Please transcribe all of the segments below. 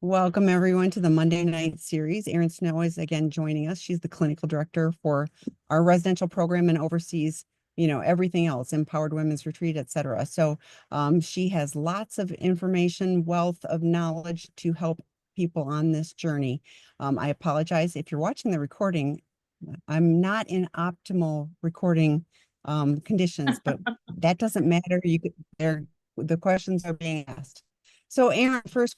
Welcome everyone to the Monday night series. Erin Snow is again joining us. She's the clinical director for our residential program and oversees, everything else, Empowered Women's Retreat, etc. So she has lots of information, wealth of knowledge to help people on this journey. I apologize if you're watching the recording. I'm not in optimal recording conditions, but that doesn't matter. The questions are being asked. So Erin, first,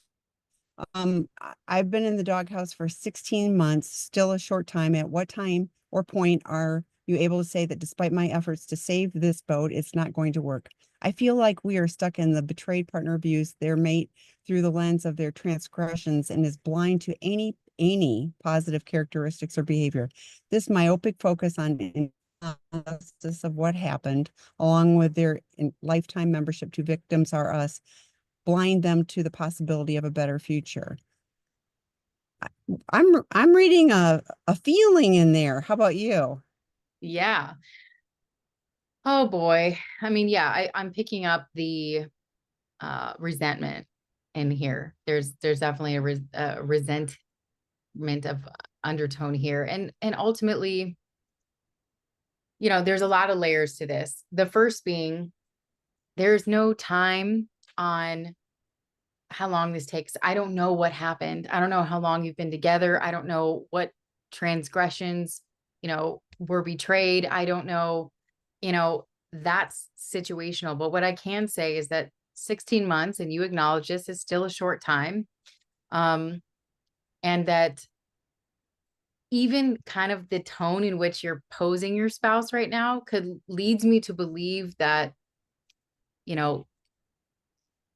I've been in the doghouse for 16 months, still a short time. At what time or point are you able to say that despite my efforts to save this boat, it's not going to work? I feel like we are stuck in the betrayed partner views their mate through the lens of their transgressions and is blind to any positive characteristics or behavior. This myopic focus on analysis of what happened, along with their lifetime membership to Victims Are Us, blind them to the possibility of a better future. I'm reading a feeling in there. How about you? Yeah. Oh boy. I mean, yeah, I'm picking up the resentment in here. There's definitely a resentment of undertone here. And ultimately, there's a lot of layers to this. The first being there's no time on how long this takes. I don't know what happened. I don't know how long you've been together. I don't know what transgressions, were betrayed. I don't know, that's situational. But what I can say is that 16 months, and you acknowledge this, is still a short time. And that even kind of the tone in which you're posing your spouse right now leads me to believe that,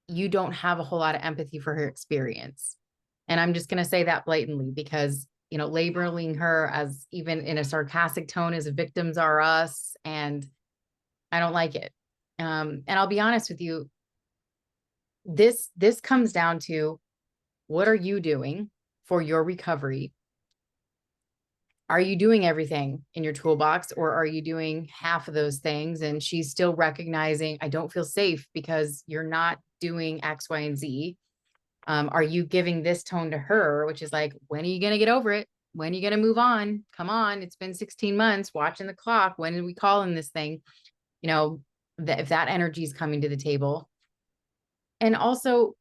you don't have a whole lot of empathy for her experience. And I'm just going to say that blatantly because, labeling her as even in a sarcastic tone as Victims Are Us, and I don't like it. And I'll be honest with you, this comes down to, what are you doing for your recovery? Are you doing everything in your toolbox, or are you doing half of those things? And she's still recognizing, I don't feel safe because you're not doing X, Y, and Z. Are you giving this tone to her, which is like, when are you going to get over it? When are you going to move on? Come on. It's been 16 months watching the clock. When did we call in this thing? If that energy is coming to the table. And also,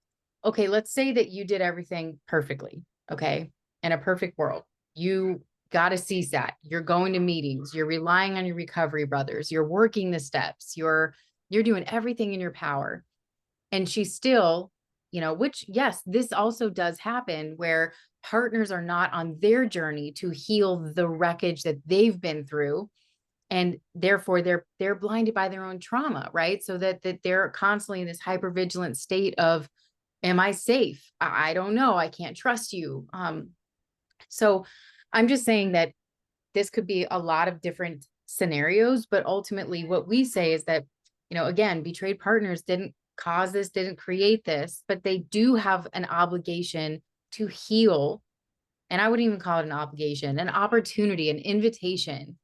okay, let's say that you did everything perfectly. Okay. In a perfect world, you got a CSAT, you're going to meetings, you're relying on your recovery brothers, you're working the steps, you're doing everything in your power. And she's still, which, yes, this also does happen, where partners are not on their journey to heal the wreckage that they've been through. And therefore they're blinded by their own trauma, right? So that they're constantly in this hypervigilant state of, am I safe? I don't know. I can't trust you. So I'm just saying that this could be a lot of different scenarios, but ultimately what we say is that, again, betrayed partners didn't cause this, didn't create this, but they do have an obligation to heal. And I wouldn't even call it an obligation, an opportunity, an invitation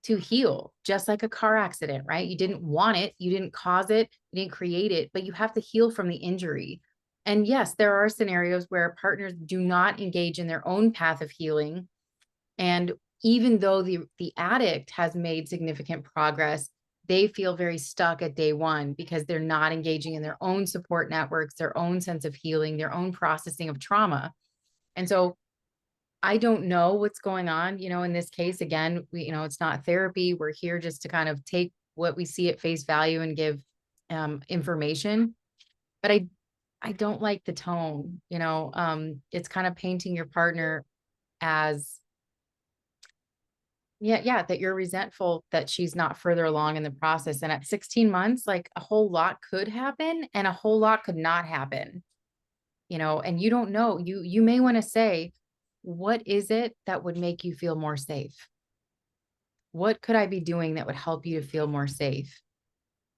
to heal, just like a car accident, right? You didn't want it, you didn't cause it, you didn't create it, but you have to heal from the injury. And yes, there are scenarios where partners do not engage in their own path of healing. And even though the addict has made significant progress, they feel very stuck at day one because they're not engaging in their own support networks, their own sense of healing, their own processing of trauma. And so I don't know what's going on, in this case. Again, it's not therapy. We're here just to kind of take what we see at face value and give information. But I don't like the tone, it's kind of painting your partner as, yeah, that you're resentful that she's not further along in the process. And at 16 months, like, a whole lot could happen and a whole lot could not happen, and you don't know. You may want to say, what is it that would make you feel more safe? What could I be doing that would help you to feel more safe?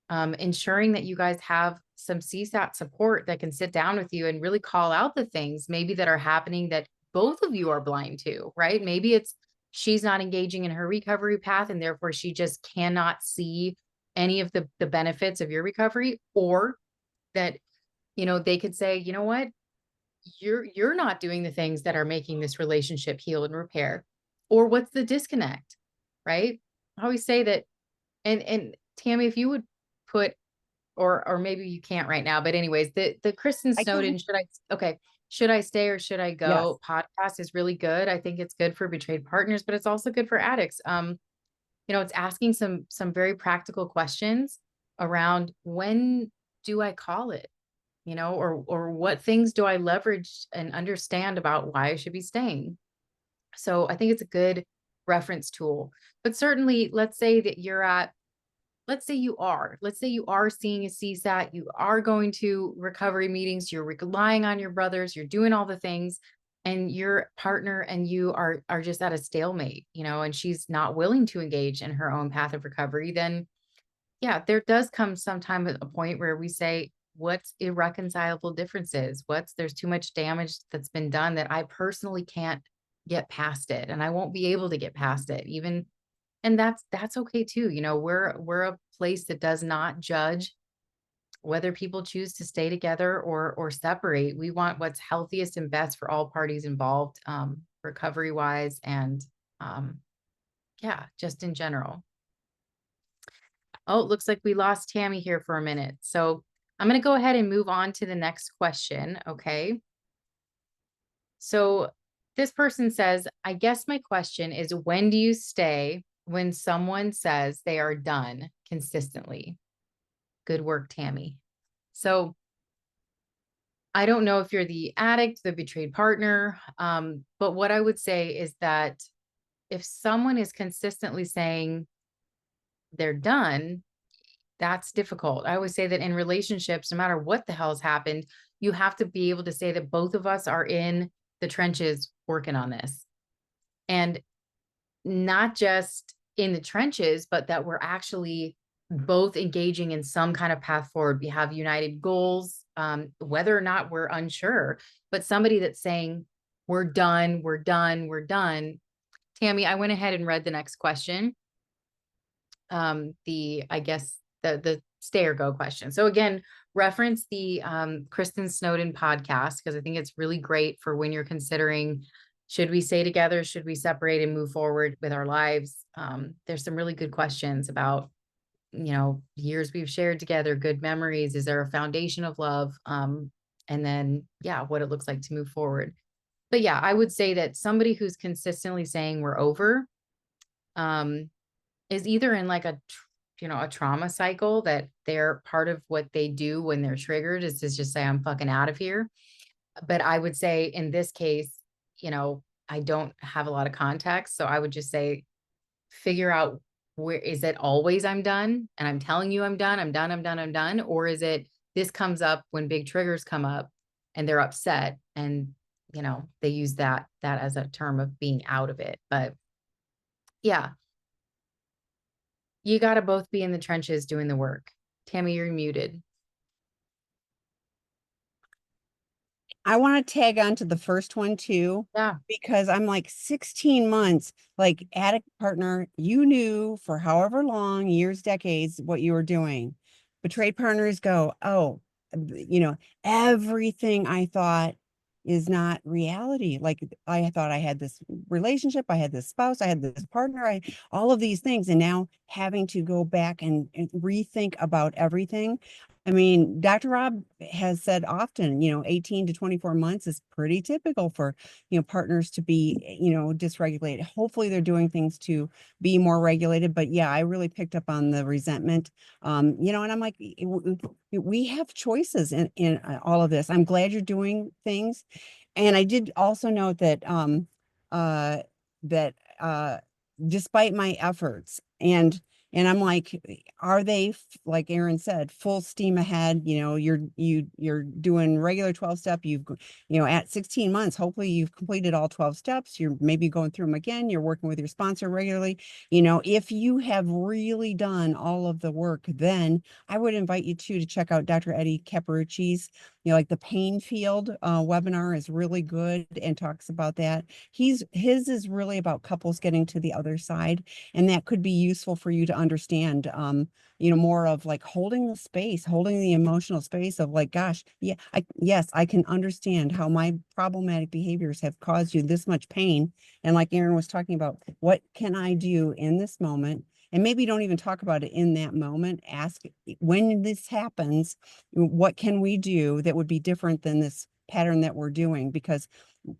Ensuring that you guys have some CSAT support that can sit down with you and really call out the things maybe that are happening that both of you are blind to, right? Maybe it's she's not engaging in her recovery path and therefore she just cannot see any of the benefits of your recovery, or that, they could say, you know what? you're not doing the things that are making this relationship heal and repair, or what's the disconnect, right? I always say that, and Tammy, if you would put, or maybe you can't right now, but anyways, the Kristen I can. Snowden, should I stay or should I Yes. go podcast is really good. I think it's good for betrayed partners, but it's also good for addicts. It's asking some very practical questions around, when do I call it? Or what things do I leverage and understand about why I should be staying? So I think it's a good reference tool. But certainly, let's say you are seeing a CSAT, you are going to recovery meetings, you're relying on your brothers, you're doing all the things, and your partner and you are just at a stalemate, and she's not willing to engage in her own path of recovery. Then yeah, there does come sometime a point where we say, what's irreconcilable differences? There's too much damage that's been done that I personally can't get past it, and I won't be able to get past it even. And that's okay too. We're a place that does not judge whether people choose to stay together or separate. We want what's healthiest and best for all parties involved, recovery wise, and um, yeah, just in general. Oh, it looks like we lost Tammy here for a minute. So I'm going to go ahead and move on to the next question. Okay. So this person says, I guess my question is, when do you stay when someone says they are done consistently? Good work, Tammy. So I don't know if you're the addict, the betrayed partner, but what I would say is that if someone is consistently saying they're done, that's difficult. I always say that in relationships, no matter what the hell's happened, you have to be able to say that both of us are in the trenches working on this. And not just in the trenches, but that we're actually both engaging in some kind of path forward. We have united goals, whether or not we're unsure, but somebody that's saying, we're done, we're done, we're done. Tammy, I went ahead and read the next question. I guess the stay or go question. So again, reference the Kristen Snowden podcast, because I think it's really great for when you're considering, should we stay together? Should we separate and move forward with our lives? There's some really good questions about, years we've shared together, good memories. Is there a foundation of love? And then, yeah, what it looks like to move forward. But yeah, I would say that somebody who's consistently saying we're over, is either in like a trauma cycle, that they're part of what they do when they're triggered is to just say, I'm fucking out of here. But I would say in this case, I don't have a lot of context. So I would just say, figure out, where is it always I'm done and I'm telling you I'm done, I'm done, I'm done, I'm done? Or is it this comes up when big triggers come up and they're upset, and they use that as a term of being out of it. But yeah, you got to both be in the trenches doing the work. Tammy, you're muted. I want to tag on to the first one too, Yeah. because I'm like 16 months, like addict partner, you knew for however long, years, decades, what you were doing. Betrayed partners go, oh, everything I thought is not reality. Like I thought I had this relationship, I had this spouse, I had this partner, all of these things. And now having to go back and rethink about everything. I mean, Dr. Rob has said often, 18 to 24 months is pretty typical for, partners to be, dysregulated. Hopefully they're doing things to be more regulated. But yeah, I really picked up on the resentment. And I'm like, we have choices in all of this. I'm glad you're doing things. And I did also note that, that, despite my efforts, and I'm like, are they, like Erin said, full steam ahead? You're doing regular 12 step. At 16 months, hopefully you've completed all 12 steps. You're maybe going through them again. You're working with your sponsor regularly. If you have really done all of the work, then I would invite you to check out Dr. Eddie Caparucci's, like the pain field webinar is really good and talks about that. His is really about couples getting to the other side, and that could be useful for you to understand, more of like holding the space, holding the emotional space of like, gosh, yeah, yes, I can understand how my problematic behaviors have caused you this much pain. And like Erin was talking about, what can I do in this moment? And maybe don't even talk about it in that moment. Ask, when this happens, what can we do that would be different than this pattern that we're doing? Because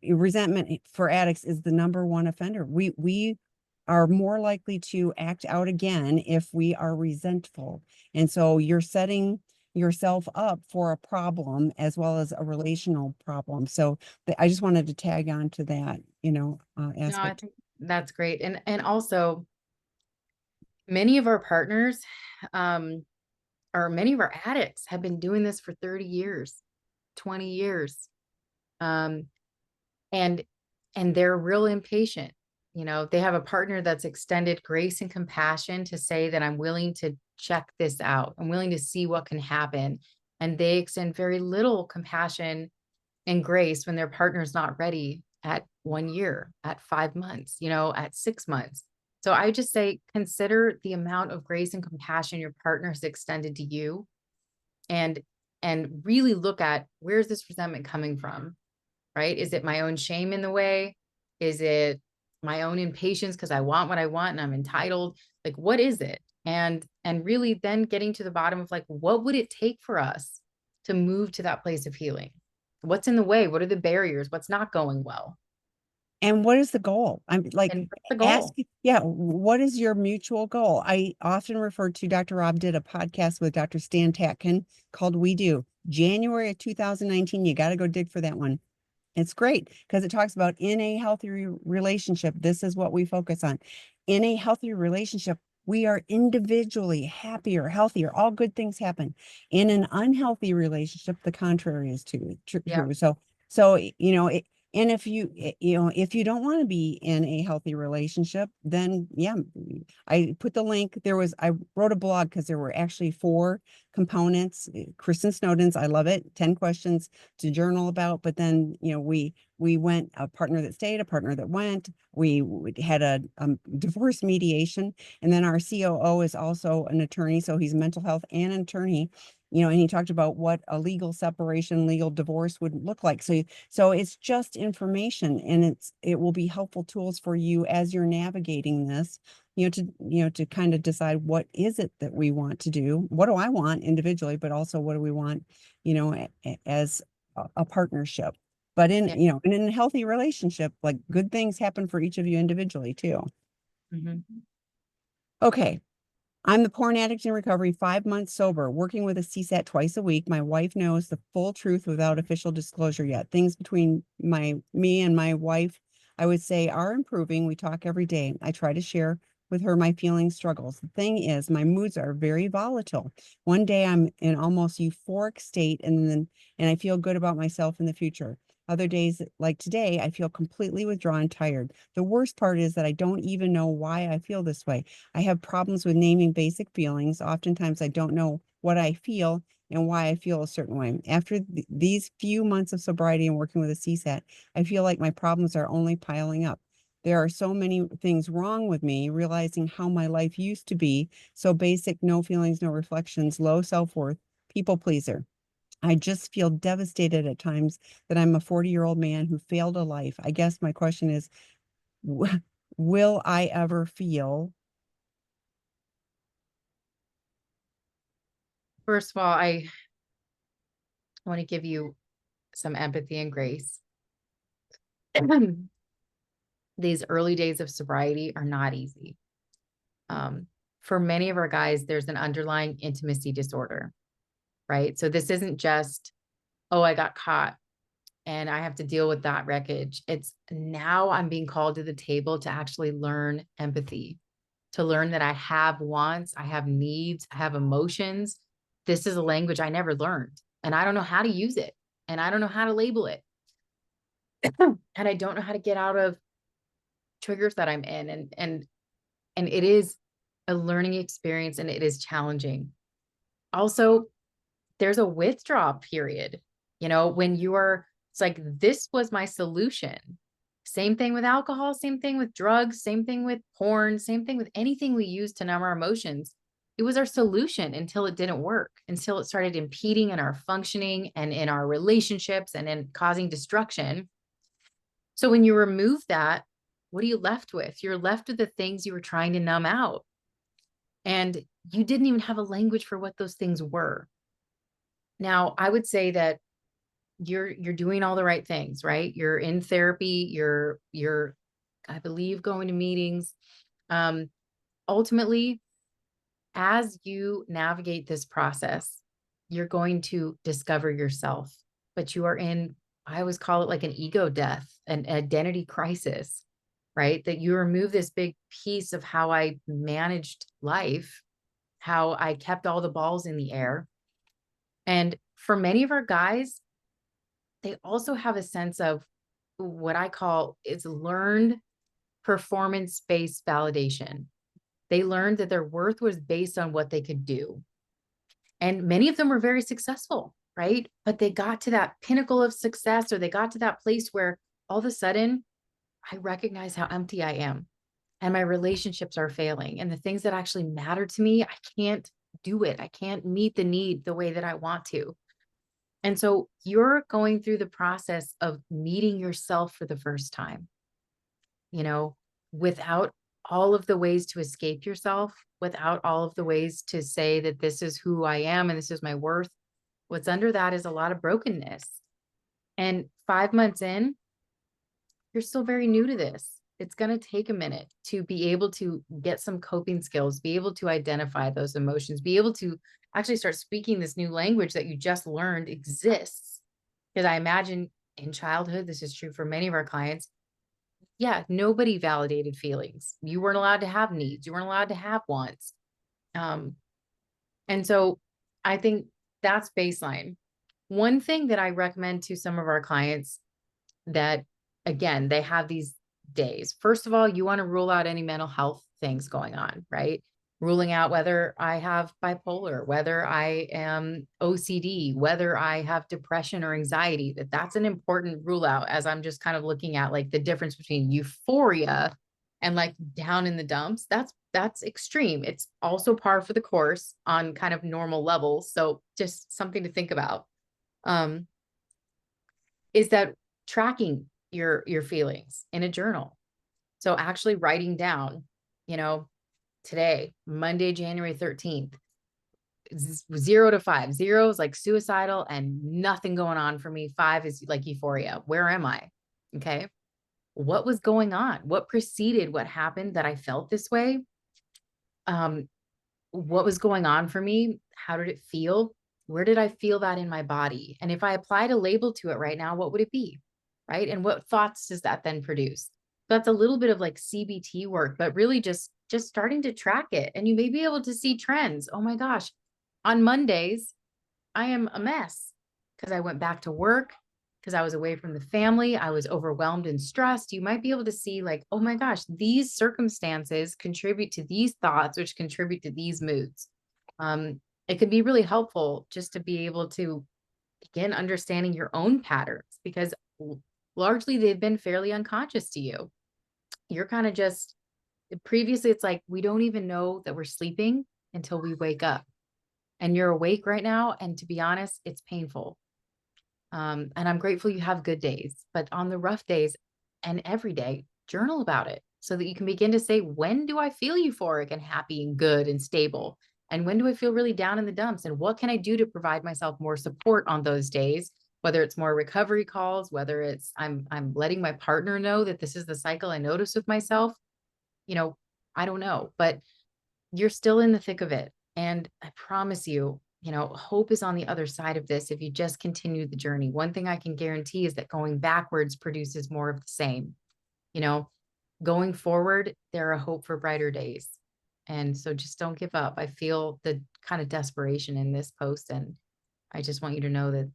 resentment for addicts is the number one offender. We are more likely to act out again if we are resentful. And so you're setting yourself up for a problem as well as a relational problem. So I just wanted to tag on to that, No, I aspect. think that's great. And also many of our partners, or many of our addicts have been doing this for 30 years, 20 years. Um, and they're real impatient. They have a partner that's extended grace and compassion to say that I'm willing to check this out. I'm willing to see what can happen. And they extend very little compassion and grace when their partner's not ready at 1 year, at 5 months, at 6 months. So I just say, consider the amount of grace and compassion your partner has extended to you, and really look at, where's this resentment coming from, right? Is it my own shame in the way? Is it my own impatience because I want what I want and I'm entitled? Like, what is it? And really then getting to the bottom of like, what would it take for us to move to that place of healing? What's in the way? What are the barriers? What's not going well? And what is the goal? I'm like, And what's the ask, goal? yeah, what is your mutual goal? I often refer to Dr. Rob did a podcast with Dr. Stan Tatkin called We Do, January of 2019. You got to go dig for that one. It's great because it talks about in a healthy relationship, this is what we focus on. In a healthy relationship, we are individually happier, healthier, all good things happen. In an unhealthy relationship, the contrary is Yeah. true. And if you don't want to be in a healthy relationship, then yeah, I put the link. I wrote a blog because there were actually 4 components. Kristen Snowden's, I love it, 10 questions to journal about. But then, we went a partner that stayed, a partner that went. We had a divorce mediation, and then our COO is also an attorney, so he's mental health and an attorney. And he talked about what a legal separation, legal divorce would look like. So it's just information, and it will be helpful tools for you as you're navigating this, to kind of decide, what is it that we want to do? What do I want individually, but also what do we want, as a partnership? But Yeah. and in a healthy relationship, like, good things happen for each of you individually too. Mm-hmm. Okay. I'm the porn addict in recovery, 5 months sober, working with a CSAT twice a week. My wife knows the full truth without official disclosure yet. Things between me and my wife, I would say, are improving. We talk every day. I try to share with her my feelings, struggles. The thing is, my moods are very volatile. One day I'm in almost euphoric state, and I feel good about myself in the future. Other days, like today, I feel completely withdrawn and tired. The worst part is that I don't even know why I feel this way. I have problems with naming basic feelings. Oftentimes, I don't know what I feel and why I feel a certain way. After these few months of sobriety and working with a CSAT, I feel like my problems are only piling up. There are so many things wrong with me, realizing how my life used to be so basic, no feelings, no reflections, low self-worth, people pleaser. I just feel devastated at times that I'm a 40-year-old man who failed a life. I guess my question is, will I ever feel? First of all, I want to give you some empathy and grace. These early days of sobriety are not easy. For many of our guys, there's an underlying intimacy disorder, right? So this isn't just, oh, I got caught and I have to deal with that wreckage. It's now I'm being called to the table to actually learn empathy, to learn that I have wants, I have needs, I have emotions. This is a language I never learned, and I don't know how to use it, and I don't know how to label it. And I don't know how to get out of triggers that I'm in. And it is a learning experience, and it is challenging. Also, there's a withdrawal period. You know, when it's like, this was my solution. Same thing with alcohol, same thing with drugs, same thing with porn, same thing with anything we use to numb our emotions. It was our solution until it didn't work, until it started impeding in our functioning and in our relationships and in causing destruction. So when you remove that, what are you left with? You're left with the things you were trying to numb out. And you didn't even have a language for what those things were. Now, I would say that you're doing all the right things, right? You're in therapy, you're I believe going to meetings. Ultimately, as you navigate this process, you're going to discover yourself, but you are in, I always call it like an ego death, an identity crisis, right? That you remove this big piece of how I managed life, how I kept all the balls in the air. And for many of our guys, they also have a sense of what I call is learned performance-based validation. They learned that their worth was based on what they could do. And many of them were very successful, right? But they got to that pinnacle of success, or they got to that place where all of a sudden, I recognize how empty I am and my relationships are failing. And the things that actually matter to me, I can't do it. I can't meet the need the way that I want to. And so you're going through the process of meeting yourself for the first time, you know, without all of the ways to escape yourself, without all of the ways to say that this is who I am and this is my worth. What's under that is a lot of brokenness. And 5 months in, you're still very new to this. It's going to take a minute to be able to get some coping skills, be able to identify those emotions, be able to actually start speaking this new language that you just learned exists. Because I imagine in childhood, this is true for many of our clients. Yeah, nobody validated feelings. You weren't allowed to have needs. You weren't allowed to have wants. And so I think that's baseline. One thing that I recommend to some of our clients that, again, they have these days. First of all, you want to rule out any mental health things going on, right? Ruling out whether I have bipolar, whether I am OCD, whether I have depression or anxiety, that's an important rule out, as I'm just kind of looking at like the difference between euphoria and like down in the dumps. That's extreme. It's also par for the course on kind of normal levels. So just something to think about. Is that tracking your feelings in a journal. So actually writing down, you know, today, Monday, January 13th, 0 to 5. 0 is like suicidal and nothing going on for me. 5 is like euphoria. Where am I? Okay. What was going on? What preceded what happened that I felt this way? What was going on for me? How did it feel? Where did I feel that in my body? And if I applied a label to it right now, what would it be? Right. And what thoughts does that then produce? That's a little bit of like CBT work, but really just starting to track it. And you may be able to see trends. Oh my gosh, on Mondays, I am a mess because I went back to work, because I was away from the family. I was overwhelmed and stressed. You might be able to see like, oh my gosh, these circumstances contribute to these thoughts, which contribute to these moods. It could be really helpful just to be able to begin understanding your own patterns, because largely they've been fairly unconscious to you. You're kind of just, previously it's like we don't even know that we're sleeping until we wake up, and you're awake right now, and to be honest, it's painful. And I'm grateful you have good days, but on the rough days and every day, journal about it so that you can begin to say, when do I feel euphoric and happy and good and stable? And when do I feel really down in the dumps? And what can I do to provide myself more support on those days? Whether it's more recovery calls, whether it's I'm letting my partner know that this is the cycle I notice with myself, you know, I don't know, but you're still in the thick of it. And I promise you, you know, hope is on the other side of this if you just continue the journey. One thing I can guarantee is that going backwards produces more of the same. You know, going forward, there are hope for brighter days. And so just don't give up. I feel the kind of desperation in this post. And I just want you to know that,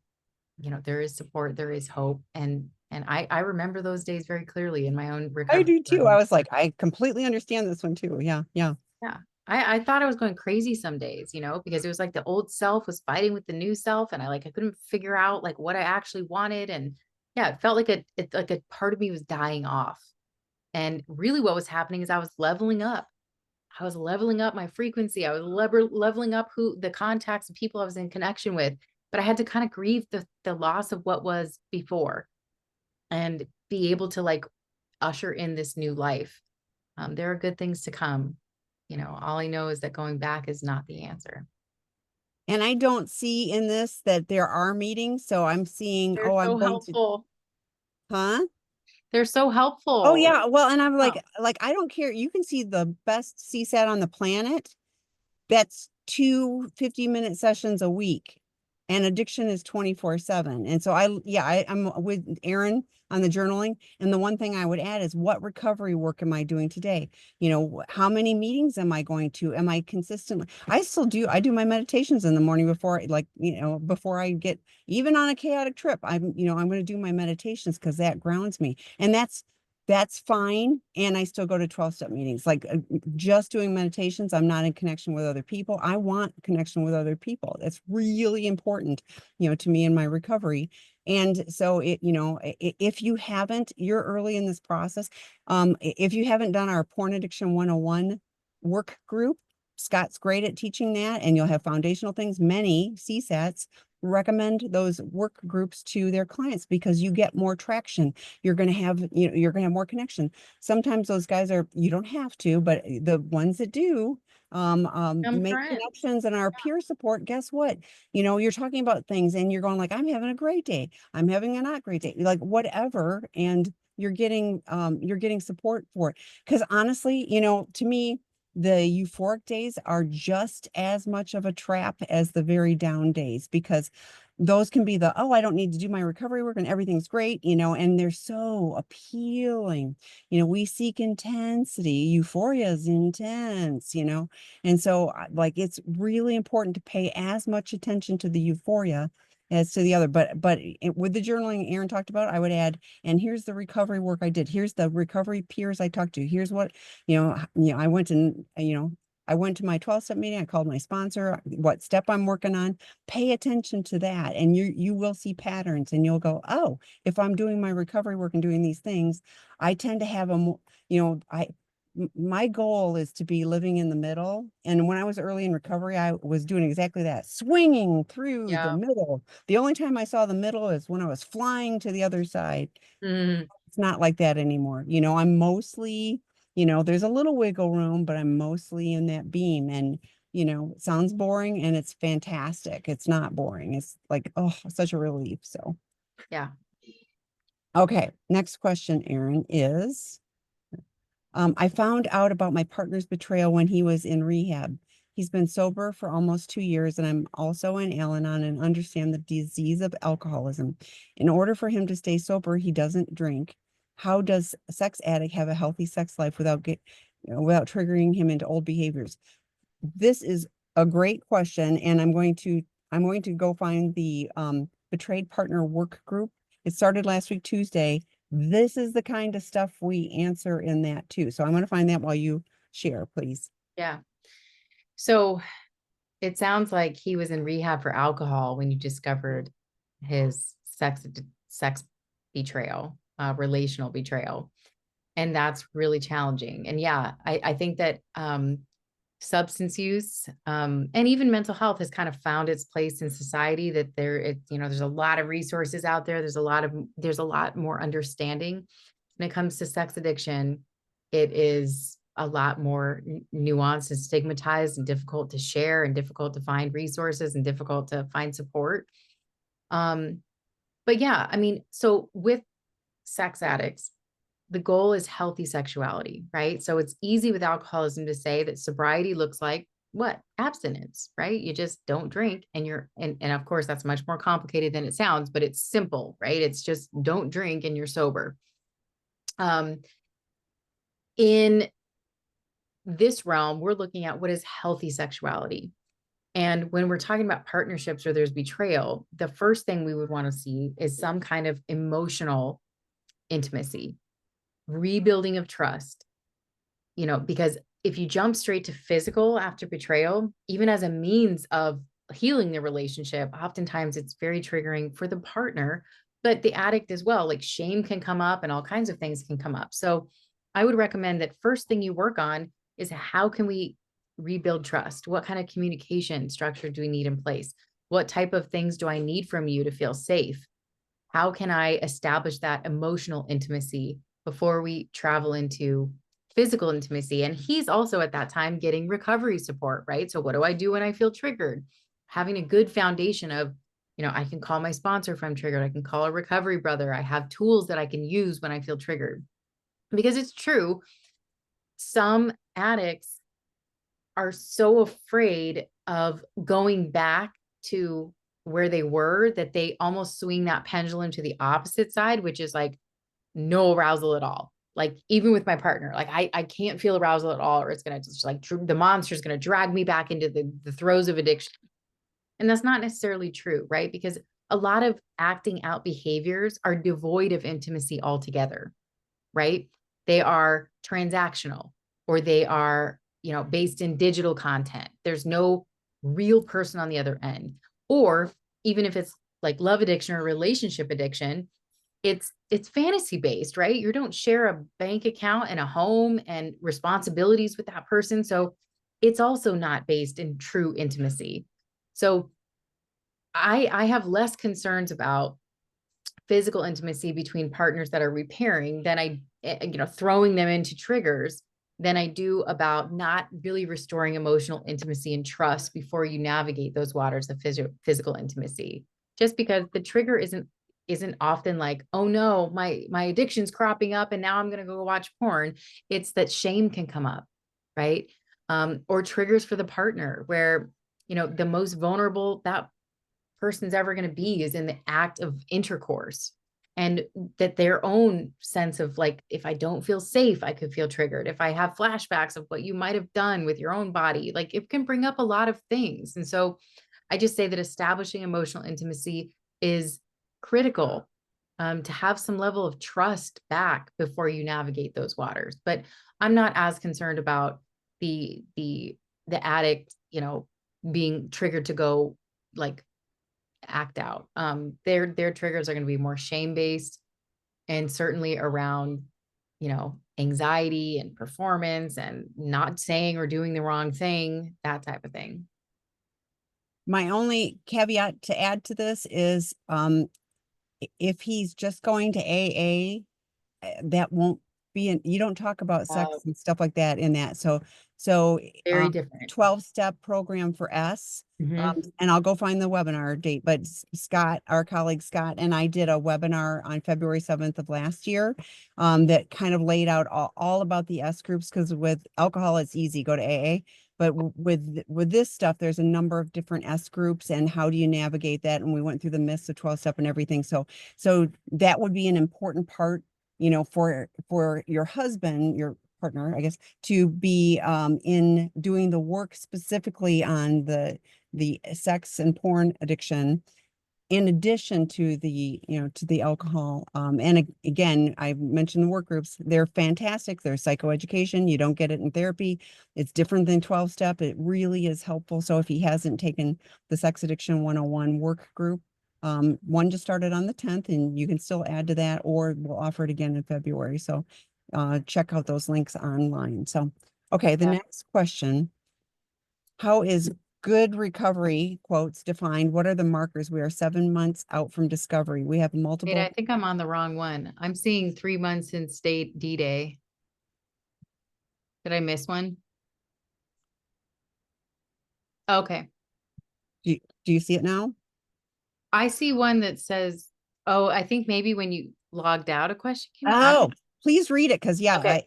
you know, there is support, there is hope. And I remember those days very clearly in my own recovery. I do too. I was like, I completely understand this one too. Yeah. Yeah. Yeah. I thought I was going crazy some days, because it was like the old self was fighting with the new self, and I couldn't figure out like what I actually wanted. And yeah, it felt like a part of me was dying off. And really what was happening is I was leveling up. I was leveling up my frequency. I was leveling up who the contacts and people I was in connection with. But I had to kind of grieve the loss of what was before and be able to usher in this new life. There are good things to come. All I know is that going back is not the answer. And I don't see in this that there are meetings. So I'm seeing, They're oh, I'm so going to, helpful. huh? They're so Oh helpful. yeah. Well, and I'm Oh, like, I don't care. You can see the best CSAT on the planet. That's 2 50-minute sessions a week. And addiction is 24/7. And so I'm with Erin on the journaling. And the one thing I would add is, what recovery work am I doing today? How many meetings am I going to? Am I consistently? I do my meditations in the morning before, before I get even on a chaotic trip. I'm going to do my meditations because that grounds me. And that's fine. And I still go to 12-step meetings. Just doing meditations, I'm not in connection with other people. I want connection with other people. That's really important, to me in my recovery. And so if you haven't, you're early in this process. If you haven't done our Porn Addiction 101 work group, Scott's great at teaching that, and you'll have foundational things. Many CSATs recommend those work groups to their clients because you get more traction. You're going to have, more connection. Sometimes those guys you don't have to, but the ones that do, I'm make friends. connections and our peer support. Guess what? You're talking about things and you're going like, I'm having a great day. I'm having a not great day, like whatever. And you're getting support for it. Because honestly, to me, the euphoric days are just as much of a trap as the very down days, because those can be oh, I don't need to do my recovery work and everything's great, and they're so appealing. We seek intensity. Euphoria is intense, and so it's really important to pay as much attention to the euphoria as to the other. But with the journaling Erin talked about, I would add, and here's the recovery work I did. Here's the recovery peers I talked to. Here's what, I went to my 12-step meeting. I called my sponsor, what step I'm working on. Pay attention to that, and you will see patterns, and you'll go, oh, if I'm doing my recovery work and doing these things, I tend to have my goal is to be living in the middle. And when I was early in recovery, I was doing exactly that, swinging through the Yeah. middle. The only time I saw the middle is when I was flying to the other side. Mhm. It's not like that anymore. I'm mostly, there's a little wiggle room, but I'm mostly in that beam. And, it sounds boring and it's fantastic. It's not boring. It's like, oh, such a relief. So, Yeah. okay. Next question, Erin, is I found out about my partner's betrayal when he was in rehab. He's been sober for almost 2 years, and I'm also in Al-Anon and understand the disease of alcoholism. In order for him to stay sober, he doesn't drink. How does a sex addict have a healthy sex life without triggering him into old behaviors? This is a great question, and I'm going to go find the betrayed partner work group. It started last week, Tuesday. This is the kind of stuff we answer in that too. So I'm going to find that while you share, please. Yeah. So it sounds like he was in rehab for alcohol when you discovered his sex betrayal, relational betrayal. And that's really challenging. And yeah, I think that substance use and even mental health has kind of found its place in society, that there's a lot of resources out there. There's a lot more understanding when it comes to sex addiction. It is a lot more nuanced and stigmatized and difficult to share and difficult to find resources and difficult to find support. um but yeah, I mean, so with sex addicts, the goal is healthy sexuality, right? So it's easy with alcoholism to say that sobriety looks like what? Abstinence, right? You just don't drink and of course that's much more complicated than it sounds, but it's simple, right? It's just don't drink and you're sober. Um, in this realm, we're looking at what is healthy sexuality. And when we're talking about partnerships where there's betrayal, the first thing we would want to see is some kind of emotional intimacy, rebuilding of trust, because if you jump straight to physical after betrayal, even as a means of healing the relationship, oftentimes it's very triggering for the partner, but the addict as well. Like shame can come up and all kinds of things can come up. So I would recommend that first thing you work on is how can we rebuild trust? What kind of communication structure do we need in place? What type of things do I need from you to feel safe? How can I establish that emotional intimacy before we travel into physical intimacy? And he's also at that time getting recovery support, right? So what do I do when I feel triggered? Having a good foundation of, I can call my sponsor if I'm triggered. I can call a recovery brother. I have tools that I can use when I feel triggered. Because it's true, some addicts are so afraid of going back to where they were that they almost swing that pendulum to the opposite side, which is like no arousal at all. Like even with my partner, like I can't feel arousal at all, or it's going to just like the monster is going to drag me back into the throes of addiction. And that's not necessarily true, right? Because a lot of acting out behaviors are devoid of intimacy altogether, right? They are transactional, or they are, based in digital content. There's no real person on the other end. Or even if it's like love addiction or relationship addiction, it's fantasy based, right? You don't share a bank account and a home and responsibilities with that person. So it's also not based in true intimacy. So I have less concerns about physical intimacy between partners that are repairing than throwing them into triggers than I do about not really restoring emotional intimacy and trust before you navigate those waters of physical intimacy. Just because the trigger isn't often like, oh no, my addiction's cropping up and now I'm going to go watch porn. It's that shame can come up, right? Or triggers for the partner where, the most vulnerable that person's ever going to be is in the act of intercourse, and that their own sense of like, if I don't feel safe, I could feel triggered. If I have flashbacks of what you might have done with your own body, like it can bring up a lot of things. And so I just say that establishing emotional intimacy is critical, to have some level of trust back before you navigate those waters. But I'm not as concerned about the addict, being triggered to go like act out. Their triggers are going to be more shame based, and certainly around, anxiety and performance and not saying or doing the wrong thing, that type of thing. My only caveat to add to this is, if he's just going to AA, that won't be in, you don't talk about sex and stuff like that in that. So Very different. 12-step program for S. And I'll go find the webinar date, but Scott, our colleague Scott, and I did a webinar on February 7th of last year, that kind of laid out all about the S groups, because with alcohol, it's easy, go to AA. But with this stuff, there's a number of different S groups, and how do you navigate that? And we went through the myths of 12-step and everything. So that would be an important part, for your husband, your partner, I guess, to be in doing the work specifically on the sex and porn addiction, in addition to the alcohol. And again, I mentioned the work groups. They're fantastic. They're psychoeducation. You don't get it in therapy. It's different than 12-step. It really is helpful. So if he hasn't taken the Sex Addiction 101 work group, one just started on the 10th, and you can still add to that, or we'll offer it again in February. So check out those links online. So, okay, the next question: how is good recovery, quotes, defined? What are the markers? We are 7 months out from discovery. We have multiple. Wait, I think I'm on the wrong one. I'm seeing 3 months since state D-Day. Did I miss one? Okay. Do you see it now? I see one that says, oh, I think maybe when you logged out, a question came up. Oh, please read it, because Okay.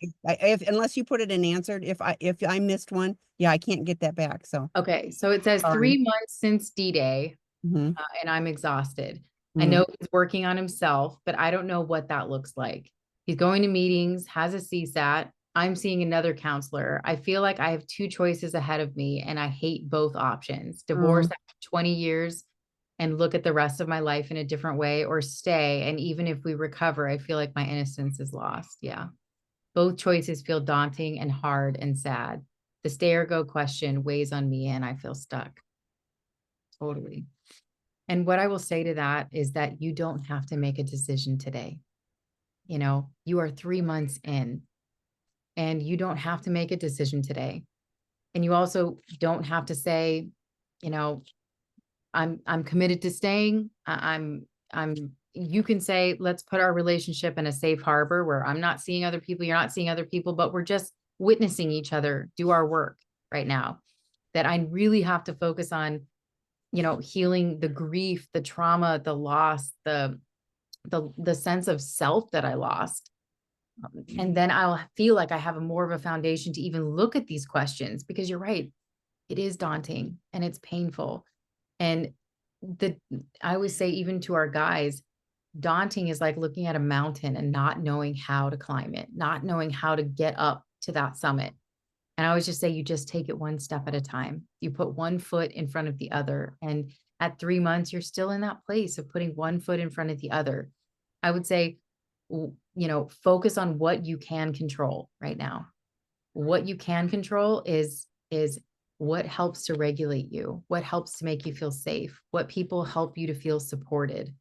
unless you put it in answered, if I missed one, I can't get that back. So Okay, so it says 3 months since D-Day, mhm, and I'm exhausted. I mhm. know he's working on himself, but I don't know what that looks like. He's going to meetings, has a CSAT. I'm seeing another counselor. I feel like I have two choices ahead of me, and I hate both options. Divorce after 20 years and look at the rest of my life in a different way, or stay. And even if we recover, I feel like my innocence is lost. Yeah. Both choices feel daunting and hard and sad. The stay or go question weighs on me and I feel stuck. Totally. And what I will say to that is that you don't have to make a decision today. You know, you are 3 months in and you don't have to make a decision today. And you also don't have to say, you know, I'm committed to staying. You can say, let's put our relationship in a safe harbor where I'm not seeing other people, you're not seeing other people, but we're just witnessing each other do our work right now. That I really have to focus on, you know, healing the grief, the trauma, the loss, the sense of self that I lost. And then I'll feel like I have a more of a foundation to even look at these questions, because you're right, it is daunting and it's painful. And I always say, even to our guys, daunting is like looking at a mountain and not knowing how to climb it, not knowing how to get up to that summit. And I always just say, you just take it one step at a time. You put one foot in front of the other. And at 3 months, you're still in that place of putting one foot in front of the other. I would say, you know, focus on what you can control right now. What you can control is what helps to regulate you, what helps to make you feel safe, what people help you to feel supported.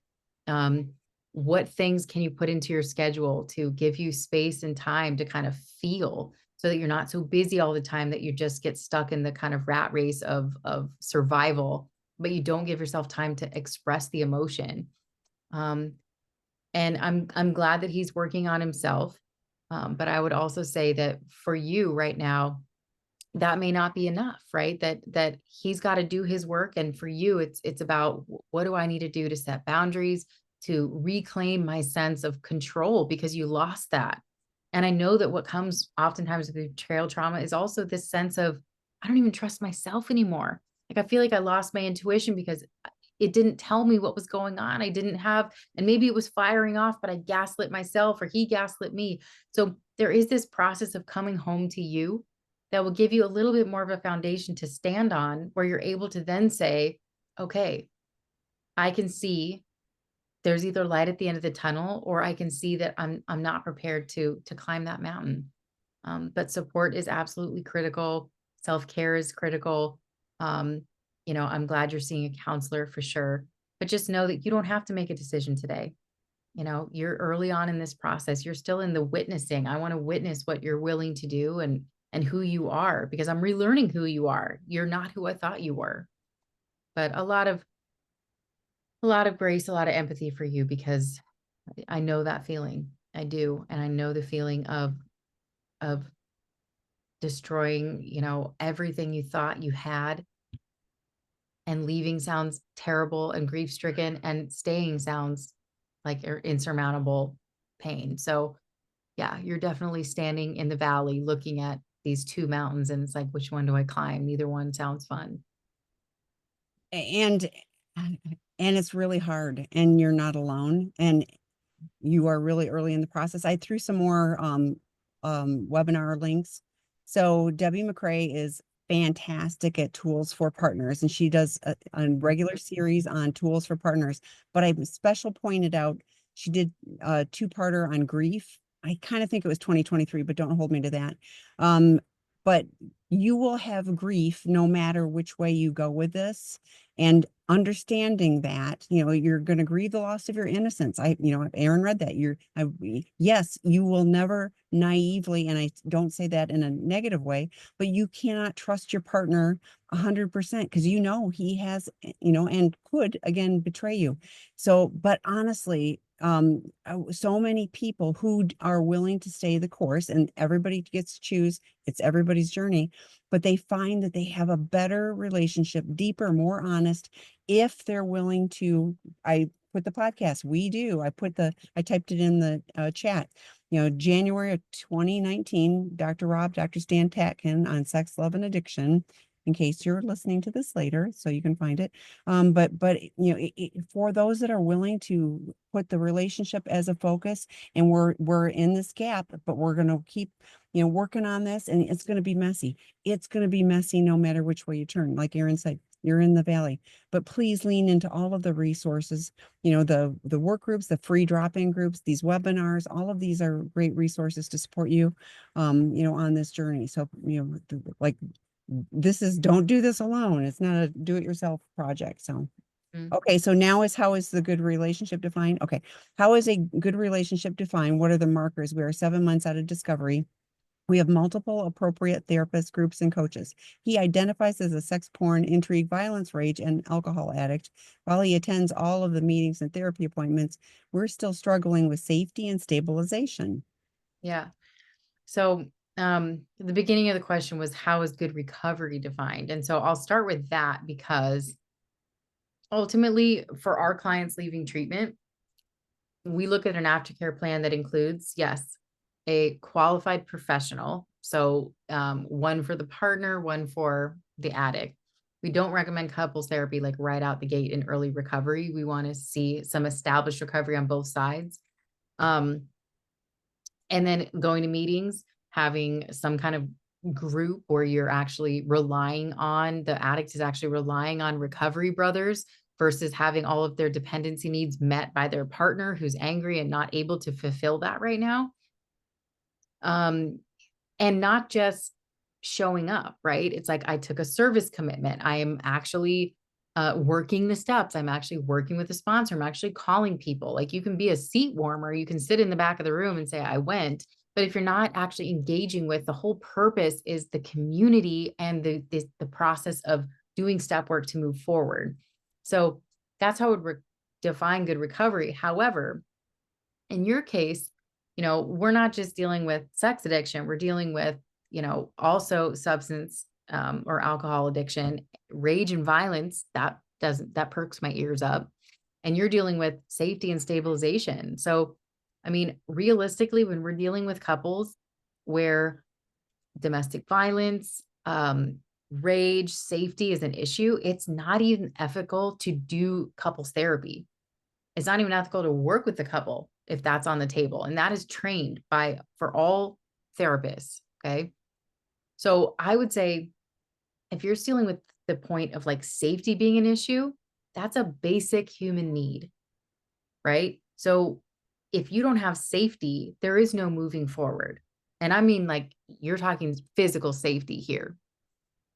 What things can you put into your schedule to give you space and time to kind of feel, so that you're not so busy all the time that you just get stuck in the kind of rat race of survival, but you don't give yourself time to express the emotion. And I'm glad that he's working on himself. But I would also say that for you right now, that may not be enough, right? That he's got to do his work. And for you, it's about, what do I need to do to set boundaries, to reclaim my sense of control, because you lost that. And I know that what comes oftentimes with betrayal trauma is also this sense of, I don't even trust myself anymore. Like, I feel like I lost my intuition because it didn't tell me what was going on. I didn't have, and maybe it was firing off, but I gaslit myself, or he gaslit me. So there is this process of coming home to you that will give you a little bit more of a foundation to stand on, where you're able to then say, okay, I can see there's either light at the end of the tunnel, or I can see that I'm not prepared to climb that mountain. But support is absolutely critical. Self-care is critical. You know, I'm glad you're seeing a counselor for sure, but just know that you don't have to make a decision today. You know, you're early on in this process. You're still in the witnessing. I want to witness what you're willing to do and who you are, because I'm relearning who you are. You're not who I thought you were. But a lot of grace, a lot of empathy for you, because I know that feeling. I do. And I know the feeling of destroying, you know, everything you thought you had. And leaving sounds terrible and grief stricken, and staying sounds like insurmountable pain. So yeah, you're definitely standing in the valley looking at these two mountains, and it's like, which one do I climb? Neither one sounds fun. And it's really hard, and you're not alone, and you are really early in the process. I threw some more webinar links. So Debbie McCrae is fantastic at tools for partners, and she does a regular series on tools for partners. But I special pointed out, she did a two-parter on grief. I kind of think it was 2023, but don't hold me to that. But you will have grief no matter which way you go with this. And understanding that, you know, you're going to grieve the loss of your innocence. Erin read that. Yes, you will never naively, and I don't say that in a negative way, but you cannot trust your partner 100%, because you know he has, you know, and could again betray you. So, but honestly, so many people who are willing to stay the course, and everybody gets to choose, it's everybody's journey, but they find that they have a better relationship, deeper, more honest, if they're willing to. I put the podcast, I typed it in the chat, you know, January of 2019, Dr. Stan Tatkin on sex, love, and addiction, in case you're listening to this later, so you can find it. But you know, for those that are willing to put the relationship as a focus, and we're in this gap, but we're going to keep, you know, working on this, and it's going to be messy. It's going to be messy no matter which way you turn. Like Erin said, you're in the valley. But please lean into all of the resources, the work groups, the free drop-in groups, these webinars, all of these are great resources to support you, on this journey. So, like don't do this alone. It's not a do-it-yourself project. So, okay. So now how is the good relationship defined? Okay. How is a good relationship defined? What are the markers? We are 7 months out of discovery. We have multiple appropriate therapists, groups, and coaches. He identifies as a sex, porn, intrigue, violence, rage, and alcohol addict. While he attends all of the meetings and therapy appointments, we're still struggling with safety and stabilization. Yeah. So the beginning of the question was, how is good recovery defined? And so I'll start with that, because ultimately for our clients leaving treatment, we look at an aftercare plan that includes, yes, a qualified professional. So one for the partner, one for the addict. We don't recommend couples therapy like right out the gate in early recovery. We want to see some established recovery on both sides. And then going to meetings, having some kind of group where you're actually relying on, the addict is actually relying on recovery brothers versus having all of their dependency needs met by their partner who's angry and not able to fulfill that right now. And not just showing up, right? It's like, I took a service commitment. I am actually working the steps. I'm actually working with a sponsor. I'm actually calling people. Like, you can be a seat warmer. You can sit in the back of the room and say, I went. But if you're not actually engaging with, the whole purpose is the community and the process of doing step work to move forward. So that's how I would define good recovery. However, in your case, we're not just dealing with sex addiction. We're dealing with, also substance or alcohol addiction, rage and violence. That perks my ears up. And you're dealing with safety and stabilization. So, I mean, realistically, when we're dealing with couples where domestic violence, rage, safety is an issue, it's not even ethical to do couples therapy. It's not even ethical to work with the couple if that's on the table. And that is trained for all therapists. Okay. So I would say, if you're dealing with the point of like safety being an issue, that's a basic human need, right? So if you don't have safety, there is no moving forward. And I mean, like, you're talking physical safety here.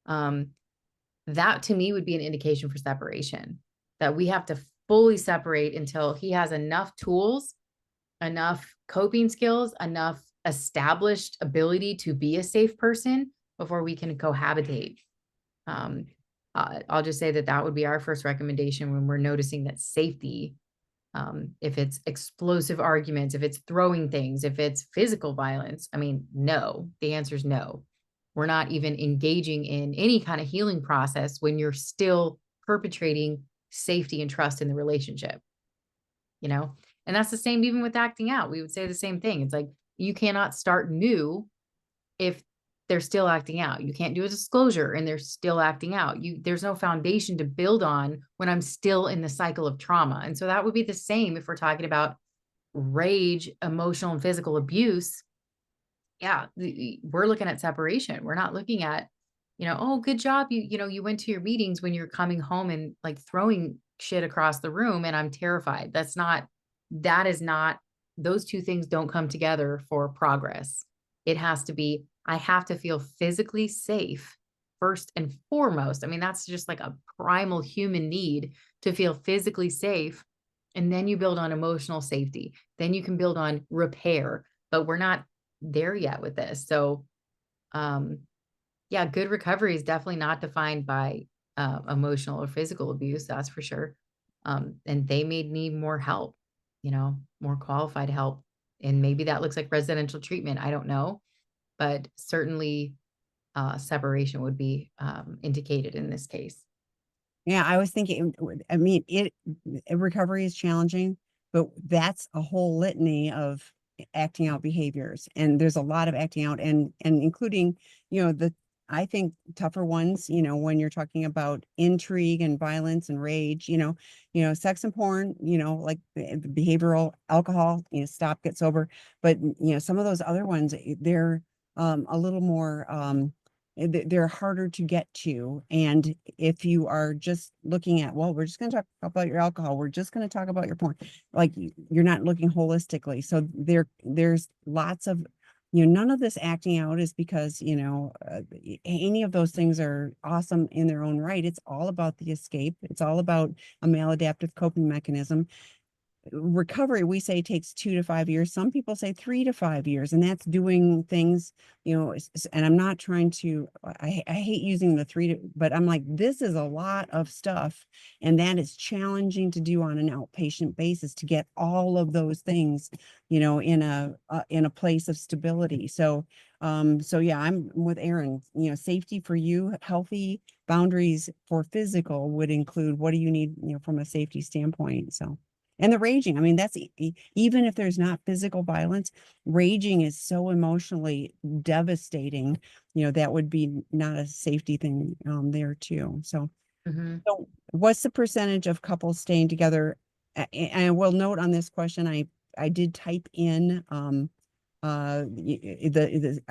That to me would be an indication for separation, that we have to fully separate until he has enough tools, enough coping skills, enough established ability to be a safe person before we can cohabitate. I'll just say that would be our first recommendation when we're noticing that safety, if it's explosive arguments, if it's throwing things, if it's physical violence, I mean, no, the answer is no. We're not even engaging in any kind of healing process when you're still perpetrating safety and trust in the relationship, and that's the same even with acting out. We would say the same thing. It's like, you cannot start new if they're still acting out. You can't do a disclosure and they're still acting out. There's no foundation to build on when I'm still in the cycle of trauma. And so that would be the same if we're talking about rage, emotional and physical abuse. Yeah, we're looking at separation. We're not looking at, oh, good job. You went to your meetings when you're coming home and like throwing shit across the room and I'm terrified. That is not, those two things don't come together for progress. It has to be, I have to feel physically safe first and foremost. I mean, that's just like a primal human need, to feel physically safe. And then you build on emotional safety. Then you can build on repair, but we're not there yet with this. So, yeah, good recovery is definitely not defined by emotional or physical abuse. That's for sure. And they may need more help, more qualified help. And maybe that looks like residential treatment. I don't know, but certainly separation would be indicated in this case. Yeah, I was thinking, I mean, recovery is challenging, but that's a whole litany of acting out behaviors. And there's a lot of acting out, and including, I think tougher ones, when you're talking about intrigue and violence and rage, sex and porn, like the behavioral alcohol, stop, get sober. But, some of those other ones, they're a little more they're harder to get to. And if you are just looking at, well, we're just going to talk about your alcohol, we're just going to talk about your porn, like you're not looking holistically. So there's lots of, none of this acting out is because, any of those things are awesome in their own right. It's all about the escape. It's all about a maladaptive coping mechanism. Recovery, we say, takes 2 to 5 years. Some people say 3 to 5 years, and that's doing things, and I'm not trying to, I hate using the but I'm like, this is a lot of stuff, and that is challenging to do on an outpatient basis to get all of those things, in a place of stability. So yeah, I'm with Erin. Safety for you, healthy boundaries for physical would include, what do you need, from a safety standpoint. So. And the raging, I mean, that's even if there's not physical violence, raging is so emotionally devastating, that would be not a safety thing there too. So, Mhm. so what's the percentage of couples staying together? And I will note on this question, I did type in I